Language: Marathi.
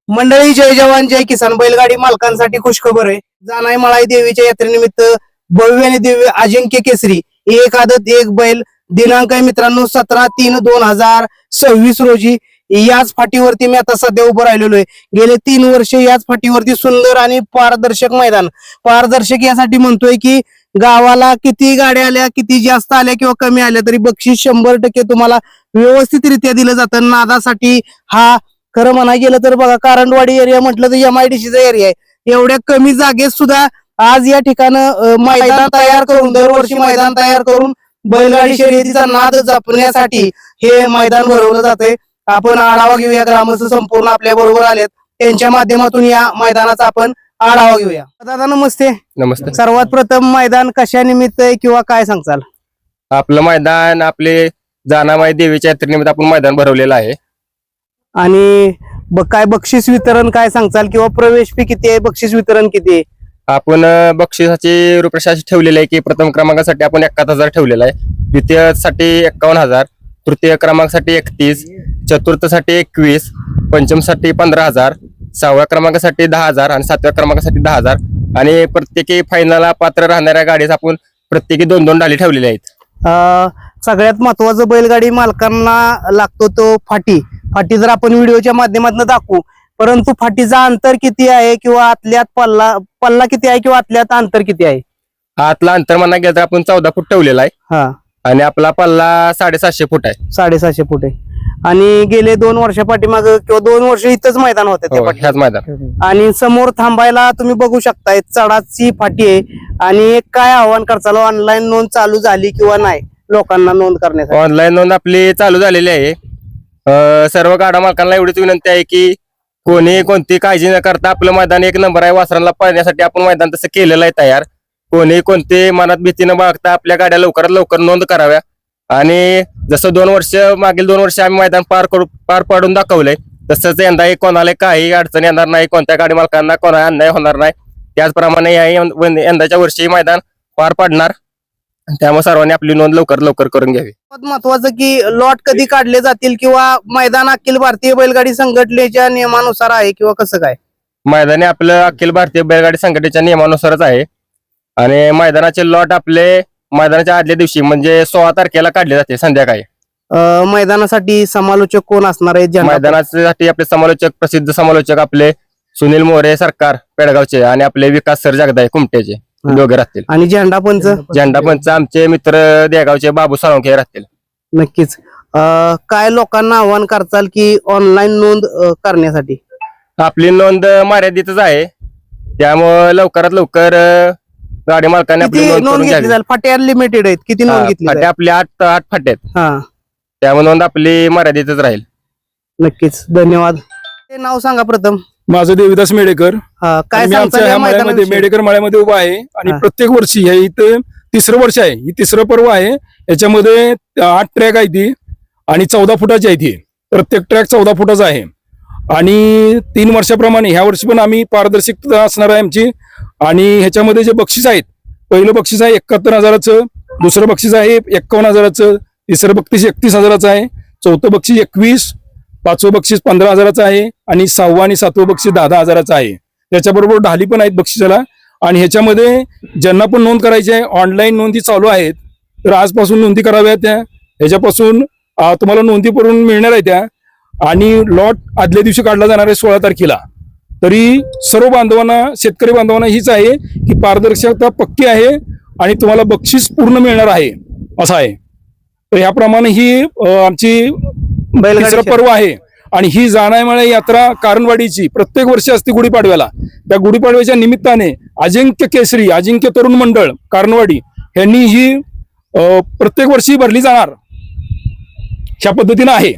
मंडळी, जय जवान जय किसान. बैलगाडी मालकांसाठी खुशखबर आहे. जानाई मळाई देवीच्या यात्रेनिमित्त भव्य आणि दिव्य अजिंक्य केसरी एक आदत एक बैल दिनांक आहे मित्रांनो 17/3/2026 रोजी याच फाटीवरती मी आता सध्या उभं राहिलेलो आहे. गेले 3 वर्ष याच फाटीवरती सुंदर आणि पारदर्शक मैदान. पारदर्शक यासाठी म्हणतोय की गावाला किती गाड्या आल्या, किती जास्त आल्या किंवा कमी आल्या तरी बक्षीस 100% तुम्हाला व्यवस्थितरित्या दिलं जातं. नादासाठी हा खरं म्हणायला गेलं तर बघा, कारंडवाडी एरिया म्हटलं तर MIDCचा एरिया आहे. एवढ्या कमी जागेत सुद्धा आज या ठिकाणं मैदान तयार करून, दरवर्षी मैदान तयार करून बैलगाडी शर्यतीचा नाद जपण्यासाठी हे मैदान भरवलं जातंय. आपण आढावा घेऊया. ग्रामस्थ संपूर्ण आपल्या बरोबर आलेत. त्यांच्या माध्यमातून या मैदानाचा आपण आढावा घेऊया. दादा नमस्ते. नमस्ते. सर्वात प्रथम मैदान कशा निमित्त आहे किंवा काय सांगचाल? आपलं मैदान आपले जानामाई देवीच्या यात्रेनिमित्त आपण मैदान भरवलेलं आहे. आणि काय बक्षीस वितरण काय सांगचाल किंवा प्रवेश फी किती आहे, बक्षीस वितरण किती आहे? आपण बक्षिसाची रूपरेषा ठेवलेली आहे की प्रथम क्रमांकासाठी आपण 71,000 ठेवलेला आहे, द्वितीयसाठी 51,000, तृतीय क्रमांकासाठी 31, चतुर्थसाठी 21, पंचमसाठी 15,000, 6व्या क्रमांकासाठी 10,000 आणि 7व्या क्रमांकासाठी 10,000. आणि प्रत्येकी फायनलला पात्र राहणाऱ्या गाडीस आपण प्रत्येकी 2-2 डाली ठेवलेले आहेत. सगळ्यात महत्वाचं बैलगाडी मालकांना लागतो तो फाटी. फाटी जर आपण व्हिडिओच्या माध्यमातून दाखवू, परंतु फाटीचा अंतर किती आहे किंवा आतल्यात पल्ला किती आहे किंवा आतल्यात अंतर किती आहे? आतला अंतर म्हणा गेलं तर आपण 14 फूट ठेवलेला आहे. हा. आणि आपला पल्ला 750 फूट आहे. 750 फूट आहे. आणि गेले 2 वर्ष पाठीमाग किंवा 2 वर्ष इथंच मैदान होते ह्याच मैदान. आणि समोर थांबायला तुम्ही बघू शकताय चढाची फाटी आहे. आणि एक काय आव्हान करचाल, ऑनलाईन नोंद चालू झाली किंवा नाही लोकांना नोंद करण्यासाठी? ऑनलाईन नोंद आपली चालू झालेली आहे. सर्व गाडा मालकांना एवढीच विनंती आहे की कोणी कोणती काळजी न करता आपलं मैदान 1 नंबर आहे, वासरांना पळण्यासाठी आपण मैदान तसं केलेलं आहे तयार. कोणी कोणती मनात भीती न बाळगता आपल्या गाड्या लवकरात लवकर नोंद कराव्या. आणि जसं मागील 2 वर्ष आम्ही मैदान पार पाडून दाखवलंय, तसंच यंदाही कोणाला काही अडचण येणार नाही, कोणत्या गाडी मालकांना कोणा अन्याय होणार नाही. त्याचप्रमाणे यंदाच्या वर्षी मैदान पार पाडणार. त्यामुळे सर्वांनी आपली नोंद लवकर करून घ्यावी. महत्वाचं की लॉट कधी काढले जातील किंवा मैदान अखिल भारतीय बैलगाडी संघटनेच्या नियमानुसार आहे किंवा कसं काय? मैदानी आपलं अखिल भारतीय बैलगाडी संघटनेच्या नियमानुसारच आहे. आणि मैदानाचे लॉट आपले मैदानाच्या आदल्या दिवशी म्हणजे 16 तारखेला काढले जाते संध्याकाळी. मैदानासाठी समालोचक कोण असणार आहे? मैदानासाठी आपले समालोचक, प्रसिद्ध समालोचक आपले सुनील मोरे सरकार पेडगावचे आणि आपले विकास सर जगदाय कुमट्याचे दोघे राहतील. आणि झेंडा पंच आमचे मित्र देगावचे बाबू साळुंखे राहतील. नक्कीच. काय लोकांना आव्हान करचाल की ऑनलाईन नोंद करण्यासाठी? आपली नोंद मर्यादितच आहे, त्यामुळे लवकरात लवकर गाडी मालकांनी आपली नोंद घेतली जाईल. फाट्या लिमिटेड आहेत, किती नोंद घेतली? फाट्या आपल्या 8 फाट्या आहेत. हा. त्यामुळे नोंद आपली मर्यादितच राहील. नक्कीच, धन्यवाद. ते नाव सांगा प्रथम. माझं देविदास मेडेकर. काय मळ्यामध्ये मेडेकर मळ्यामध्ये उभा आहे. आणि प्रत्येक वर्षी हे इथं 3रं वर्ष आहे, ही 3रं पर्व आहे. याच्यामध्ये 8 ट्रॅक आहे ती आणि 14 फुटाची आहे ती. प्रत्येक ट्रॅक 14 फुटाचा आहे. आणि 3 वर्षाप्रमाणे ह्या वर्षी पण आम्ही पारदर्शकता असणार आहे आमची. आणि ह्याच्यामध्ये जे बक्षीस आहेत, पहिलं बक्षीस आहे 71,000चं, दुसरं बक्षीस आहे 51,000चं, तिसरं बक्षीस 31,000चं आहे, चौथं बक्षीस 21, 5वं बक्षीस 15,000चं आहे आणि 6वं आणि 7वं बक्षीस 10,000चं आहे. त्याच्याबरोबर ढाली पण आहेत बक्षिसाला. आणि ह्याच्यामध्ये ज्यांना पण नोंद करायची आहे, ऑनलाईन नोंदी चालू आहेत, तर आजपासून नोंदी कराव्या. त्या ह्याच्यापासून तुम्हाला नोंदी करून मिळणार आहे त्या. आणि लॉट आदल्या दिवशी काढला जाणार आहे 16 तारखेला. तरी सर्व बांधवांना, शेतकरी बांधवांना हीच आहे की पारदर्शकता पक्की आहे आणि तुम्हाला बक्षीस पूर्ण मिळणार आहे असं आहे. तर ह्याप्रमाणे ही आमची तिसरं पर्व आहे. आणि ही जानाई यात्रा कारणवाडीची प्रत्येक वर्षी असते गुढीपाडव्याला. त्या गुढीपाडव्याच्या निमित्ताने अजिंक्य केसरी, अजिंक्य तरुण मंडळ कारणवाडी यांनी ही प्रत्येक वर्षी भरली जाणार ह्या पद्धतीनं आहे.